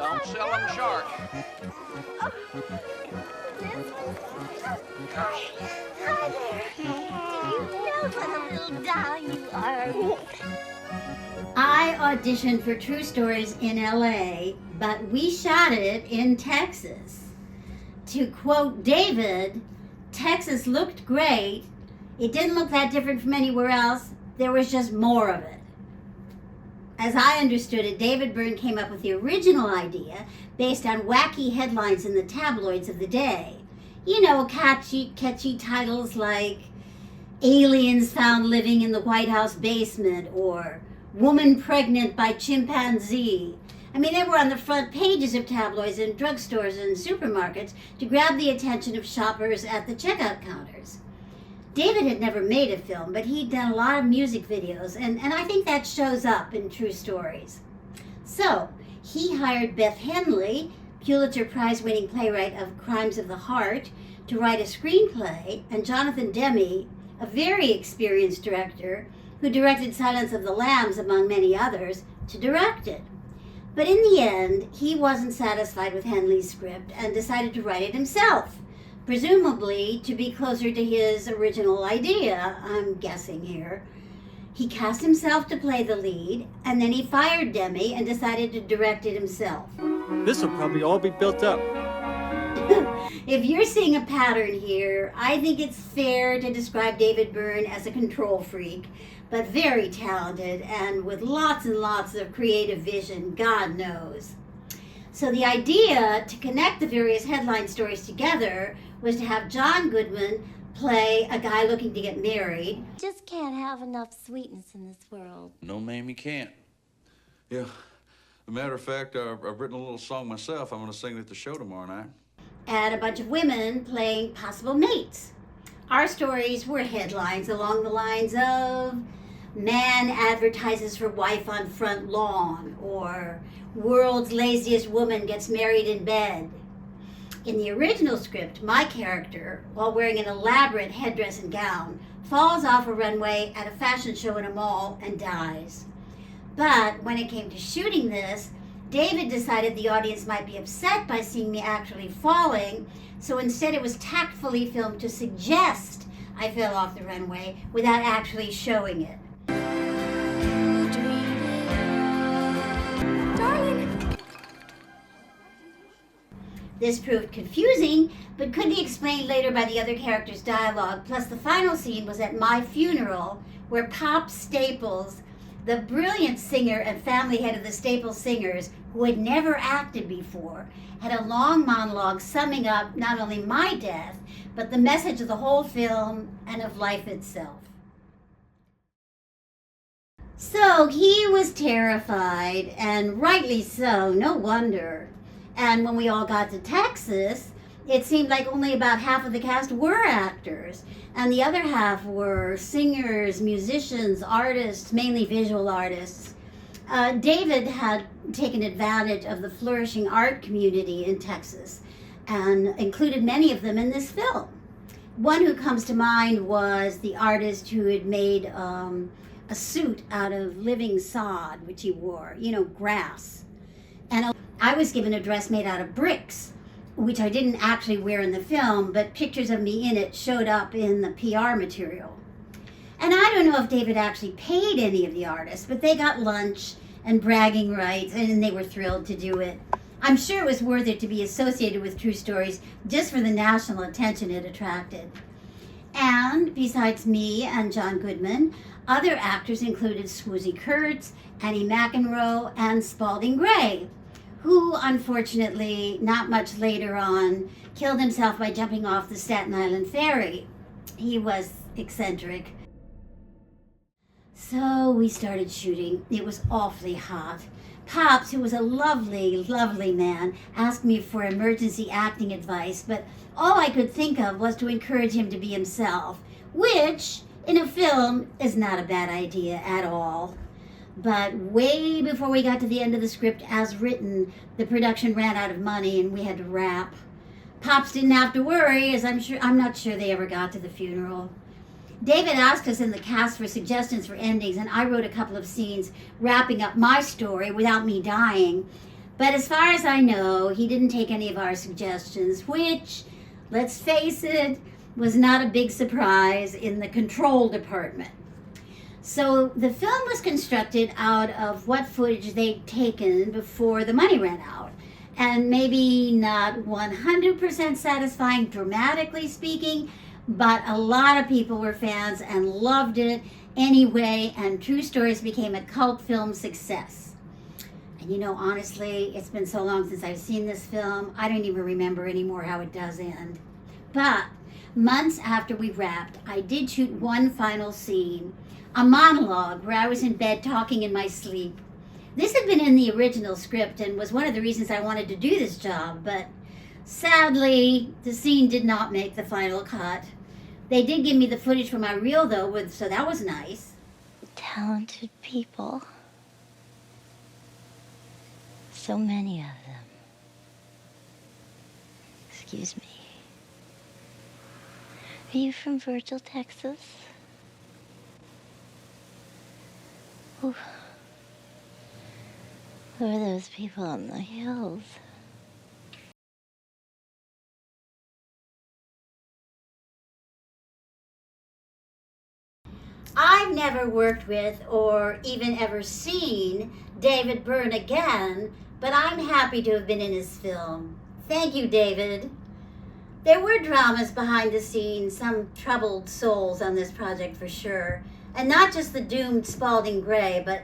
Don't sell them short. Hi there. Do you know what a little doll you are? I auditioned for True Stories in LA, but we shot it in Texas. To quote David, Texas looked great. It didn't look that different from anywhere else. There was just more of it. As I understood it, David Byrne came up with the original idea based on wacky headlines in the tabloids of the day. You know, catchy titles like Aliens Found Living in the White House Basement or Woman Pregnant by Chimpanzee. I mean, they were on the front pages of tabloids and drugstores and supermarkets to grab the attention of shoppers at the checkout counters. David had never made a film, but he'd done a lot of music videos, and I think that shows up in True Stories. So, he hired Beth Henley, Pulitzer Prize-winning playwright of Crimes of the Heart, to write a screenplay, and Jonathan Demme, a very experienced director, who directed Silence of the Lambs, among many others, to direct it. But in the end, he wasn't satisfied with Henley's script and decided to write it himself. Presumably to be closer to his original idea, I'm guessing here. He cast himself to play the lead, and then he fired Demme and decided to direct it himself. This will probably all be built up. If you're seeing a pattern here, I think it's fair to describe David Byrne as a control freak, but very talented and with lots and lots of creative vision, God knows. So the idea to connect the various headline stories together was to have John Goodman play a guy looking to get married. Just can't have enough sweetness in this world. No, ma'am, you can't. Yeah. As a matter of fact, I've written a little song myself. I'm going to sing it at the show tomorrow night. And a bunch of women playing possible mates. Our stories were headlines along the lines of man advertises for wife on front lawn, or world's laziest woman gets married in bed. In the original script, my character, while wearing an elaborate headdress and gown, falls off a runway at a fashion show in a mall and dies. But when it came to shooting this, David decided the audience might be upset by seeing me actually falling, so instead it was tactfully filmed to suggest I fell off the runway without actually showing it. This proved confusing, but could be explained later by the other characters' dialogue. Plus, the final scene was at my funeral, where Pop Staples, the brilliant singer and family head of the Staples Singers, who had never acted before, had a long monologue summing up not only my death, but the message of the whole film and of life itself. So he was terrified, and rightly so, no wonder. And when we all got to Texas, it seemed like only about half of the cast were actors, and the other half were singers, musicians, artists, mainly visual artists. David had taken advantage of the flourishing art community in Texas and included many of them in this film. One who comes to mind was the artist who had made a suit out of living sod, which he wore, grass. And I was given a dress made out of bricks, which I didn't actually wear in the film, but pictures of me in it showed up in the PR material. And I don't know if David actually paid any of the artists, but they got lunch and bragging rights, and they were thrilled to do it. I'm sure it was worth it to be associated with True Stories just for the national attention it attracted. And besides me and John Goodman, other actors included Swoosie Kurtz, Annie McEnroe, and Spalding Gray, who, unfortunately, not much later on, killed himself by jumping off the Staten Island ferry. He was eccentric. So we started shooting. It was awfully hot. Pops, who was a lovely, lovely man, asked me for emergency acting advice, but all I could think of was to encourage him to be himself, which, in a film, is not a bad idea at all. But way before we got to the end of the script as written, the production ran out of money and we had to wrap. Pops didn't have to worry, as I'm not sure they ever got to the funeral. David asked us in the cast for suggestions for endings, and I wrote a couple of scenes wrapping up my story without me dying. But as far as I know, he didn't take any of our suggestions, which, let's face it, was not a big surprise in the control department. So the film was constructed out of what footage they'd taken before the money ran out. And maybe not 100% satisfying dramatically speaking, but a lot of people were fans and loved it anyway, and True Stories became a cult film success. And you know, honestly, it's been so long since I've seen this film, I don't even remember anymore how it does end. But months after we wrapped, I did shoot one final scene, a monologue where I was in bed talking in my sleep. This had been in the original script and was one of the reasons I wanted to do this job, but sadly, the scene did not make the final cut. They did give me the footage for my reel, though, so that was nice. Talented people. So many of them. Excuse me. Are you from Virgil, Texas? Ooh. Who are those people on the hills? I've never worked with or even ever seen David Byrne again, but I'm happy to have been in his film. Thank you, David. There were dramas behind the scenes, some troubled souls on this project for sure, and not just the doomed Spalding Gray, but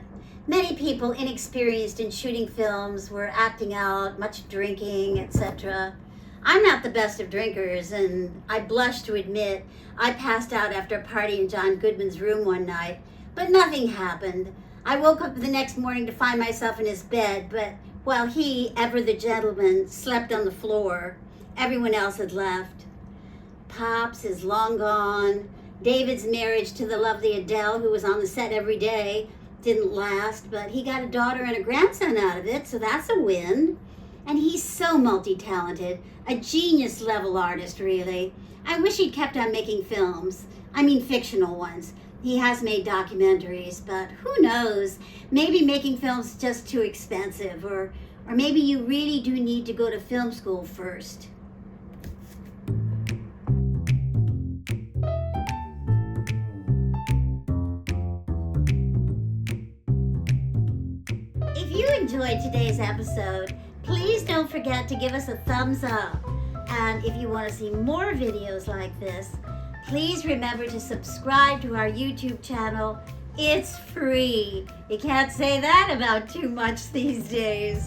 many people inexperienced in shooting films were acting out, much drinking, etc. I'm not the best of drinkers, and I blush to admit I passed out after a party in John Goodman's room one night, but nothing happened. I woke up the next morning to find myself in his bed, but while he, ever the gentleman, slept on the floor, everyone else had left. Pops is long gone. David's marriage to the lovely Adele, who was on the set every day, didn't last, but he got a daughter and a grandson out of it, so that's a win. And he's so multi-talented, a genius-level artist, really. I wish he'd kept on making films. I mean fictional ones. He has made documentaries, but who knows? Maybe making films is just too expensive, or maybe you really do need to go to film school first. If you enjoyed today's episode, please don't forget to give us a thumbs up. And if you want to see more videos like this, please remember to subscribe to our YouTube channel. It's free. You can't say that about too much these days.